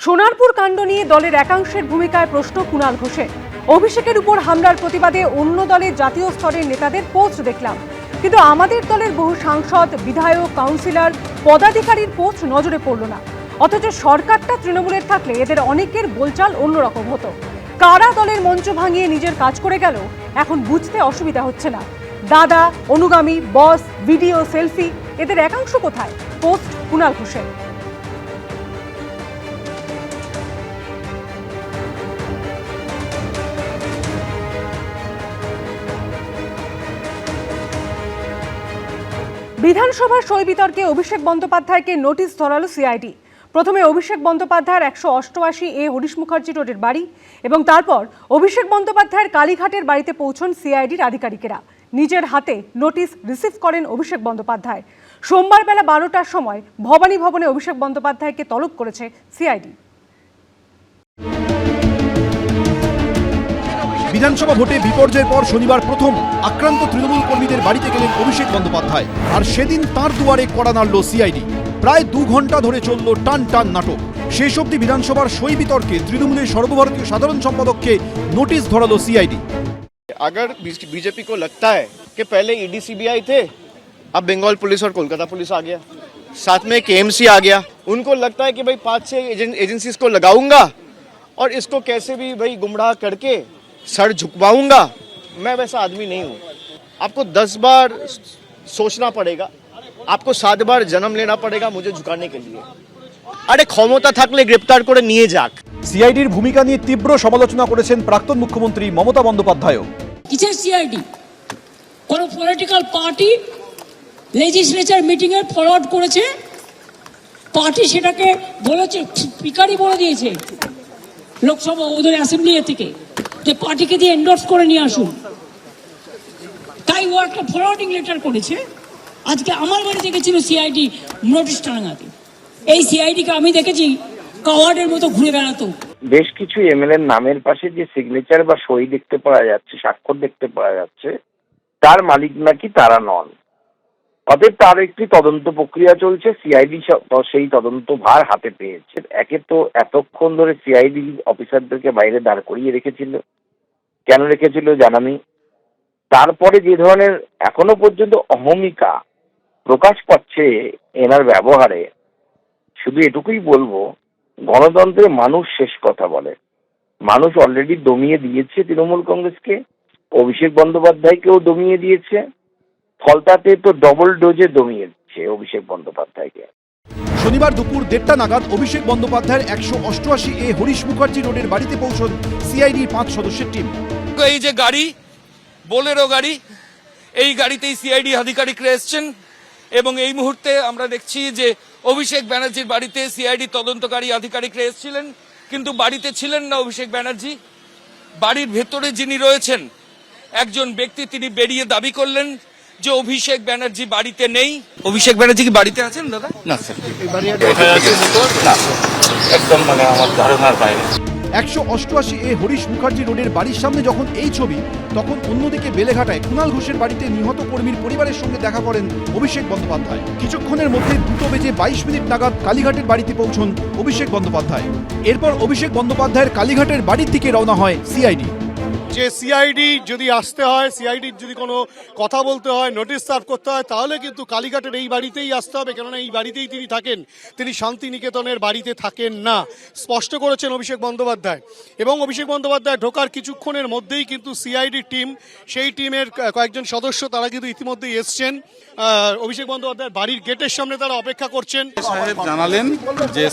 সোনারপুর কাণ্ড নিয়ে দলের একাংশের ভূমিকায় প্রশ্ন কুণাল ঘোষের। অভিষেকের উপর হামলার প্রতিবাদে অন্য দলের জাতীয় স্তরের নেতাদের পোস্ট দেখলাম, কিন্তু আমাদের দলের বহু সাংসদ, বিধায়ক, কাউন্সিলর, পদাধিকারীর পোস্ট নজরে পড়ল না। অথচ সরকারটা তৃণমূলের থাকলে এদের অনেকের বোলচাল অন্যরকম হতো। কারা দলের মঞ্চ ভাঙিয়ে নিজের কাজ করে গেল এখন বুঝতে অসুবিধা হচ্ছে না। দাদা, অনুগামী, বস, ভিডিও, সেলফি, এদের একাংশ কোথায়? পোস্ট কুণাল ঘোষের। বিধানসভার সই বিতর্কে অভিষেক বন্দ্যোপাধ্যায়কে নোটিশ ধরালো সিআইডি। প্রথমে অভিষেক বন্দ্যোপাধ্যায়ের 188A হরিশ মুখার্জি রোডের বাড়ি এবং তারপর অভিষেক বন্দ্যোপাধ্যায়ের কালীঘাটের বাড়িতে পৌঁছন সিআইডির আধিকারিকেরা। নিজের হাতে নোটিশ রিসিভ করেন অভিষেক বন্দ্যোপাধ্যায়। সোমবার বেলা 12টার সময় ভবানী ভবনে অভিষেক বন্দ্যোপাধ্যায়কে তলব করেছে সিআইডি। বিধানসভা ভোটে বিপর্যয়ের পর শনিবার প্রথম আক্রান্ত তৃণমূল কর্মীদের বাড়িতে গেলেন অভিষেক বন্দ্যোপাধ্যায়। আর সেদিন তাঁর দুয়ারে কড়া নাড়ল সিআইডি। প্রায় 2 ঘন্টা ধরে চলল টান টান নাটক। শেষ অবধি বিধানসভার সই বিতর্কে তৃণমূলের সর্বভারতীয় সাধারণ সম্পাদককে নোটিশ ধরালো সিআইডি। अगर बीजेपी को लगता है कि पहले ईडी सीबीआई थे, अब बंगाल पुलिस और कोलकाता पुलिस आ गया, साथ में केएमसी आ गया, उनको लगता है कि भाई 5-6 एजेंसीज को लगाऊंगा और इसको कैसे भी भाई गुमराह करके सर झुकवाऊंगा, मैं वैसा आदमी नहीं हूं। आपको 10 बार सोचना पड़ेगा, आपको 7 बार जन्म लेना पड़ेगा मुझे झुकाने के लिए। अरे क्षमता থাকলে গ্রেফতার করে নিয়ে যাক। সিআইডির ভূমিকা নিয়ে তীব্র সমালোচনা করেছেন প্রাক্তন মুখ্যমন্ত্রী মমতা বন্দ্যোপাধ্যায়। কিসের সিআইডি? কোন পলিটিক্যাল পার্টি লেজিসলেচার মিটিং এ ফরওয়ার্ড করেছে, পার্টি সেটাকে বলেছে, স্পিকারই বলে দিয়েছে লোকসভা ওদের অ্যাসেম্বলি থেকে যে পার্টিকে দিয়ে এন্ডোর্স করে নিয়ে আসুন। তাই ও একটা ফরওয়ার্ডিং লেটার করেছে। আজকে আমার বাড়িতে গেছিল সিআইডি নোটিশ টাঙাতে। এই সিআইডিকে আমি দেখেছি কাওয়ার্ডের মতো ঘুরে বেড়াতো। বেশ কিছু এমএলএ নামের পাশে যে সিগনেচার বা সই দেখতে পাওয়া যাচ্ছে, স্বাক্ষর দেখতে পাওয়া যাচ্ছে, তার মালিক নাকি তারা নন। অতএব তার একটি তদন্ত প্রক্রিয়া চলছে। সিআইডি সেই তদন্ত ভার হাতে পেয়েছে। একে তো এতক্ষণ ধরে সিআইডি অফিসারদেরকে বাইরে দাঁড় করিয়ে রেখেছিল, কেন রেখেছিল জানা নেই। তারপরে যে ধরনের এখনো পর্যন্ত অহমিকা প্রকাশ পাচ্ছে এনার ব্যবহারে, শুধু এটুকুই বলবো, গণতন্ত্রে মানুষ শেষ কথা বলে। মানুষ অলরেডি দমিয়ে দিয়েছে তৃণমূল কংগ্রেসকে, অভিষেক বন্দ্যোপাধ্যায়কেও দমিয়ে দিয়েছে, ফলতাতে তো ডবল ডোজে দমিয়ে দিচ্ছে অভিষেক বন্দ্যোপাধ্যায়কে। শনিবার দুপুর 1:30 নাগাদ অভিষেক বন্দ্যোপাধ্যায়ের 188A হরিশ মুখার্জি রোডের বাড়িতে পৌঁছন সিআইডির 5 সদস্যের টিম। এই যে গাড়ি, বোলেরো গাড়ি, এই গাড়িতেই সিআইডি আধিকারিকরা এসছেন এবং এই মুহূর্তে আমরা দেখছি যে অভিষেক ব্যানার্জির বাড়িতে সিআইডি তদন্তকারী আধিকারিকরা এসেছিলেন, কিন্তু বাড়িতে ছিলেন না অভিষেক ব্যানার্জি। বাড়ির ভেতরে যিনি রয়েছেন একজন ব্যক্তি, তিনি বেরিয়ে দাবি করলেন যে অভিষেক ব্যানার্জি বাড়িতে নেই। অভিষেক ব্যানার্জি কি বাড়িতে আছেন দাদা? না স্যার, একদম মানে আমার ধারণার বাইরে। 188A হরিশ মুখার্জি রোডের বাড়ির সামনে যখন এই ছবি, তখন অন্যদিকে বেলেঘাটায় কুণাল ঘোষের বাড়িতে নিহত কর্মীর পরিবারের সঙ্গে দেখা করেন অভিষেক বন্দ্যোপাধ্যায়। কিছুক্ষণের মধ্যে 2:22 নাগাদ কালীঘাটের বাড়িতে পৌঁছন অভিষেক বন্দ্যোপাধ্যায়। এরপর অভিষেক বন্দ্যোপাধ্যায়ের কালীঘাটের বাড়ির দিকে রওনা হয় সিআইডি। যে সিআইডি যদি আসতে হয়, সিআইডির যদি কোনো কথা বলতে হয়, নোটিশ সার্ভ করতে হয়, তাহলে কিন্তু কালীঘাটের এই বাড়িতেই আসতে হবে, কেননা এই বাড়িতেই তিনি থাকেন। তিনি শান্তিনিকেতনের বাড়িতে থাকেন না, স্পষ্ট করেছেন অভিষেক বন্দ্যোপাধ্যায়। এবং অভিষেক বন্দ্যোপাধ্যায় ঢোকার কিছুক্ষণের মধ্যেই কিন্তু সিআইডির টিম, সেই টিমের কয়েকজন সদস্য, তারা কিন্তু ইতিমধ্যেই এসছেন। অভিষেক বন্দ্যোপাধ্যায়ের বাড়ির গেটের সামনে তারা অপেক্ষা করছেন। সাহেব জানালেন যে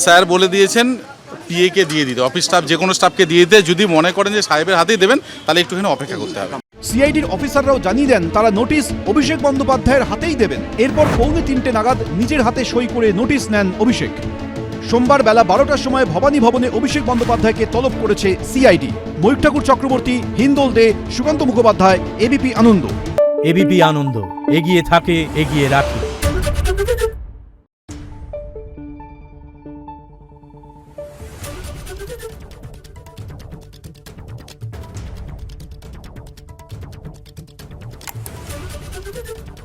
স্যার বলে দিয়েছেন পিএ কে দিয়ে দিতে, অফিস স্টাফ যে কোনো স্টাফকে দিয়ে দিতে, যদি মনে করেন যে সাহেবের হাতেই দেবেন তাহলে একটুখানি অপেক্ষা করতে হবে। সিআইডির অফিসাররাও জানিয়ে দেন তারা নোটিশ অভিষেক বন্দ্যোপাধ্যায়ের হাতেই দেবেন। এরপর 2:45 নাগাদ নিজের হাতে সই করে নোটিশ নেন অভিষেক। সোমবার বেলা 12টার সময় ভবানী ভবনে অভিষেক বন্দ্যোপাধ্যায়কে তলব করেছে সিআইডি। ময়ূর ঠাকুর চক্রবর্তী, হিন্দোল দে, সুকান্ত মুখোপাধ্যায়, এবিপি আনন্দ। এবিপি আনন্দ, এগিয়ে থাকে, এগিয়ে রাখে। Thank you.